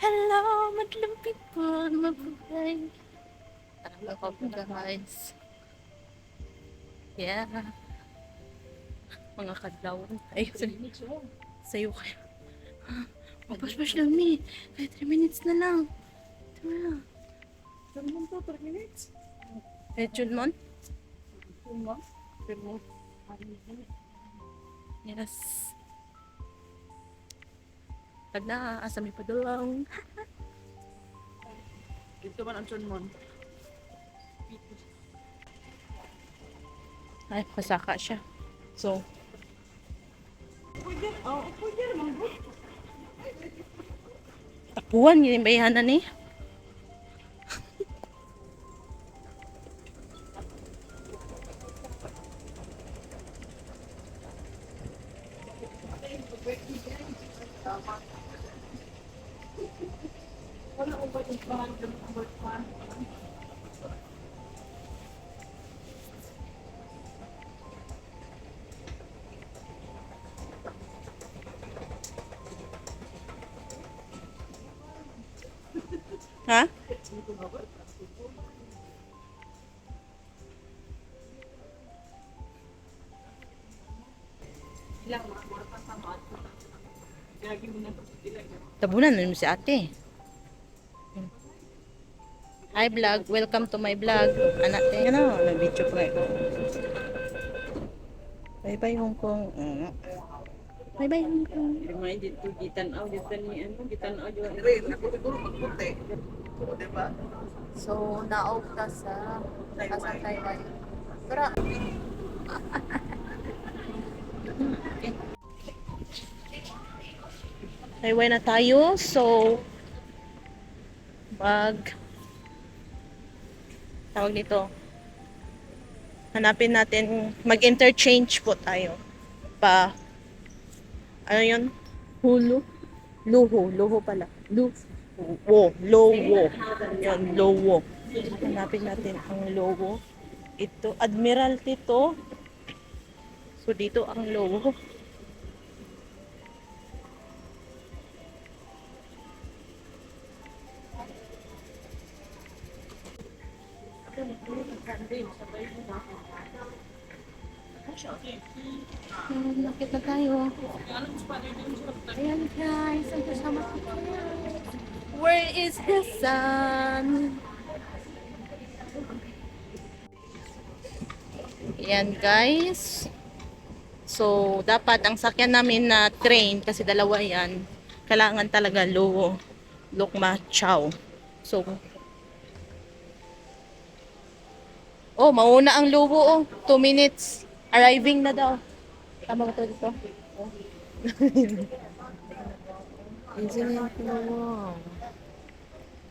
Hello, madlang people, mabuhay. Parang ako guys. Yeah, mga kadlaw. Ay, sayo kayo. Mapas-pas lang mi. Kahit 3 minutes na lang. Ito na. Naman to, 3 minutes. Jun mon? Tumba. Pero, Yes. Pag na, asami pa doon. dito man ang Chunmon. Ay, pasaka siya. So, Pwede, pwede naman. tapuan yung bayanan eh. Wala ko ba yung pangalan ng number 1? Ha? Ilang mga oras sa mga gagi mo na ito. Tabunan na mo si ate. Hi vlog, welcome to my vlog. Anak tayo na, nag-video pa ito. Bye bye Hong Kong. Bye bye Hong Kong. May dito gitanaw dito ni ano, gitanaw yung diba? So, naog ka sa Taiwan. Pero, Taiwan na tayo. So, tawag nito. Hanapin natin, mag-interchange po tayo. Ano yun? Luho pala. Lowo. Yan, Lowo. Hanapin natin ang Lowo. Ito, Admiralty to. So, dito ang Lowo. Nakita tayo. Ayan guys, ang kasama ko. Where is the sun? Ayan guys. So, dapat ang sakyan namin na train, kasi dalawa yan, kailangan talaga Lukma Chow. So, mauna ang Luwo, 2 minutes. Arriving na daw. Tama ba ito dito? Isn't it Luwo?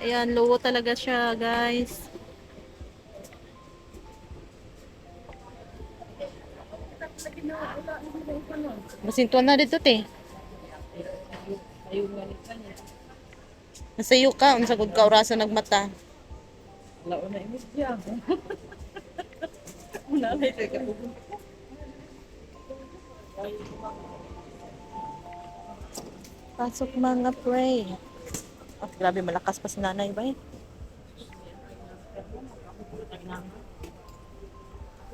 Ayan, Luwo talaga siya, guys. Masintuan na dito, te. Nasayo ka, unsa gud ka orasan nagmata. Wala na imig siya. Wala na ito ka. Pasok mga pray. Grabe, malakas pa si nanay ba eh.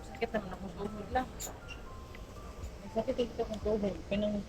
Sakit naman ako tuhod lang. Sakit ito akong tuhod. Pinang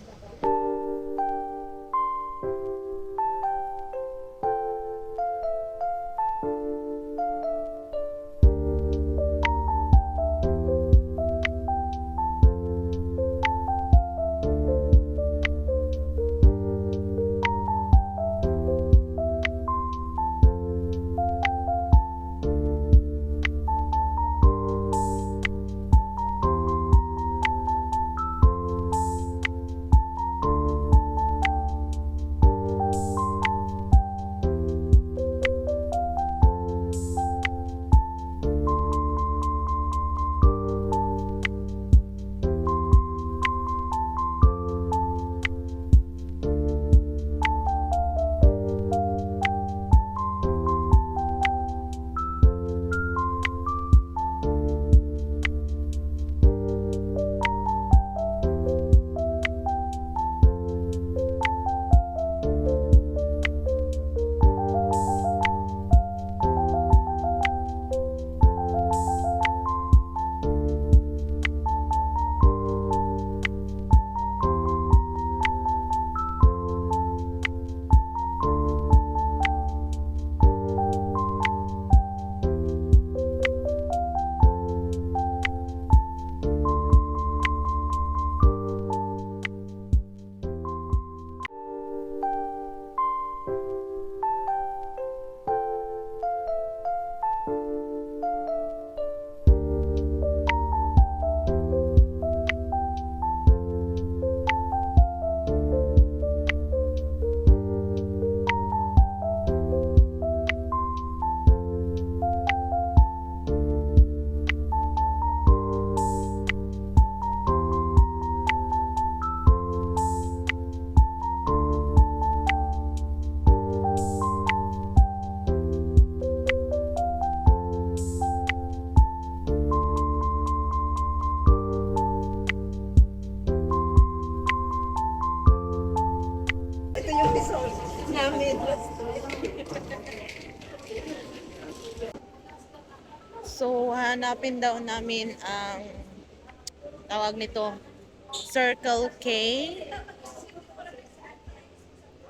So, hanapin daw namin ang tawag nito, Circle K.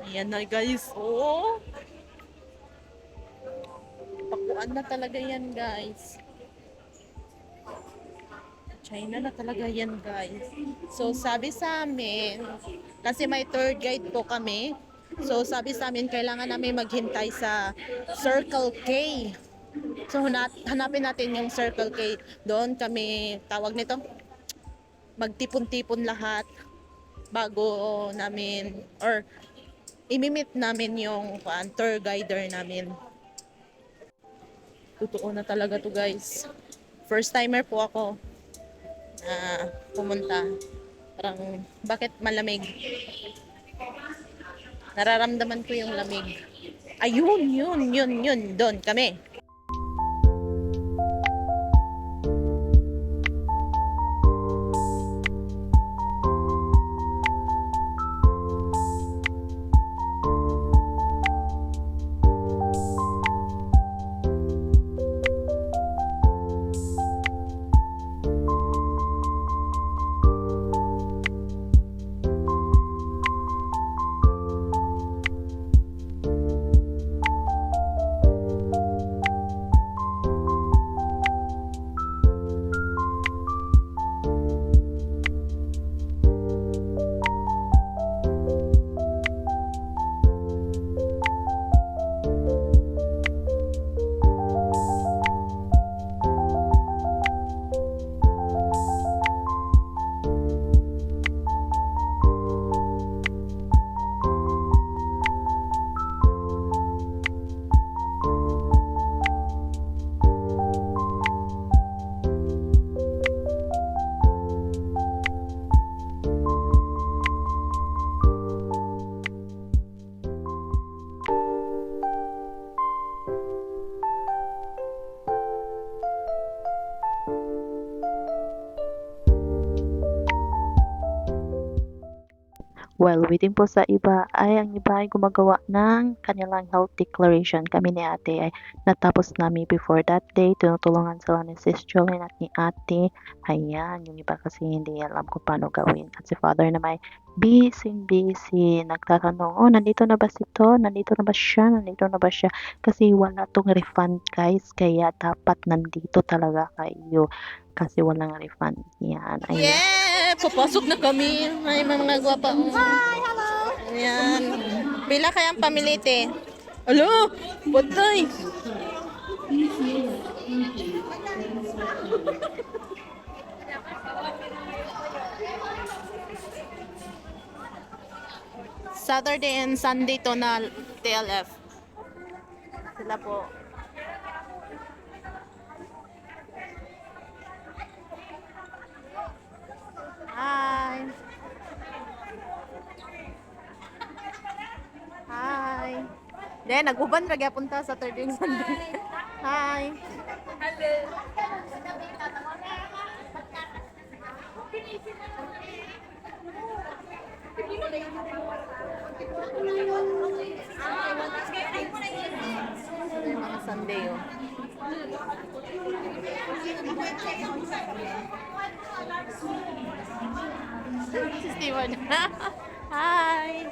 Ayan na guys, oh. Pakuan na talaga yan guys. China na talaga yan guys. So, sabi sa amin, kasi may tour guide po kami. So, sabi sa amin, kailangan namin maghintay sa Circle K. So, hanapin natin yung Circle K. Doon kami, tawag nito, magtipon-tipon lahat bago namin, or imimit namin yung tour guider namin. Totoo na talaga to guys. First timer po ako na pumunta. Parang, bakit malamig? Nararamdaman ko yung lamig. Ayun, yun. Doon kami. While waiting po sa iba, ay ang iba ay gumagawa ng kanilang health declaration. Kami ni ate ay natapos namin before that day. Tinutulungan sila ni Sis Jolene at ni ate. Ayan, yung iba kasi hindi alam kung paano gawin. At si father naman ay busy. Nagtatanong, oh, nandito na ba si to? Nandito na ba siya? Kasi wala tong refund guys. Kaya dapat nandito talaga kayo. Kasi walang refund. Yan, ayan. Yeah! Papasok na kami. Ay, mga gwapa. Hi! Hello! Ayan. Pila kayang pamilite? Alo! Patay! Saturday and Sunday to na TLF. Sila po. Hi. Hi. Then naguban ra gyapon ta Saturday and Sunday. Hi. Mga Sunday oh. Si Steward. Hi.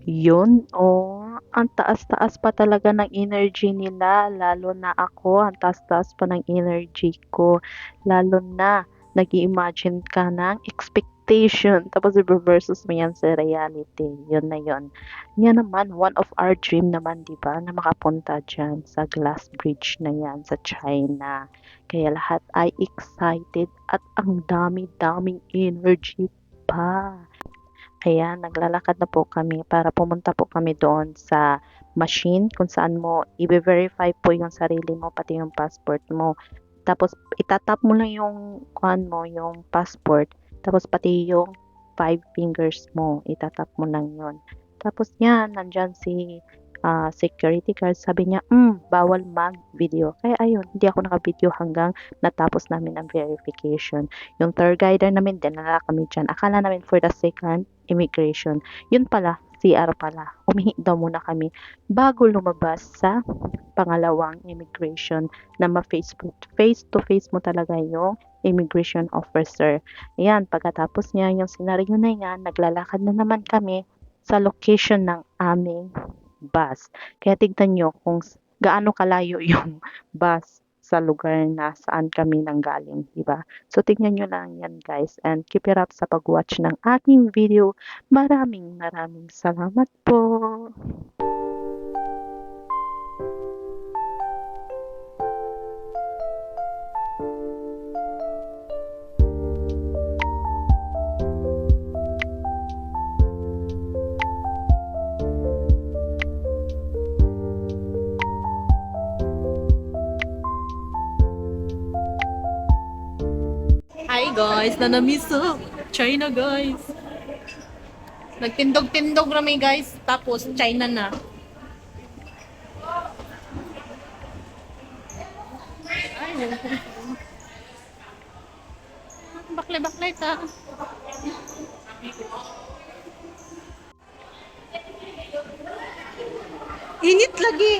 Yun, oh, ang taas-taas pa talaga ng energy nila, lalo na ako, ang taas-taas pa ng energy ko, lalo na nag-imagine ka ng expectation, tapos i-versus mo yan sa reality, yun na yun. Yan naman, one of our dream naman, di ba, na makapunta dyan sa glass bridge na yan sa China. Kaya lahat ay excited at ang dami-daming energy pa. Ayan, naglalakad na po kami para pumunta po kami doon sa machine kung saan mo i-verify po yung sarili mo, pati yung passport mo. Tapos, itatap mo lang yung kuhan mo, yung passport. Tapos, pati yung 5 fingers mo, itatap mo lang yon. Tapos, yan, nandyan si security guard. Sabi niya, bawal mag-video. Kaya ayun, hindi ako naka-video hanggang natapos namin ang verification. Yung tour guider namin, dinala kami dyan. Akala namin for the second immigration. Yun pala, CR pala. Umihi daw muna kami bago lumabas sa pangalawang immigration na ma-face to face mo talaga yung immigration officer. Ayan, pagkatapos niya, yung senaryo na yan, naglalakad na naman kami sa location ng aming bus. Kaya tignan nyo kung gaano kalayo yung bus sa lugar na saan kami nanggaling, diba? So, tignan nyo lang yan, guys. And keep it up sa pag-watch ng aking video. Maraming salamat po. Hi guys, nanamiso. China guys. Nagtindog-tindog rami guys, tapos China na. Ay, baklay-baklay ta. Init lagi.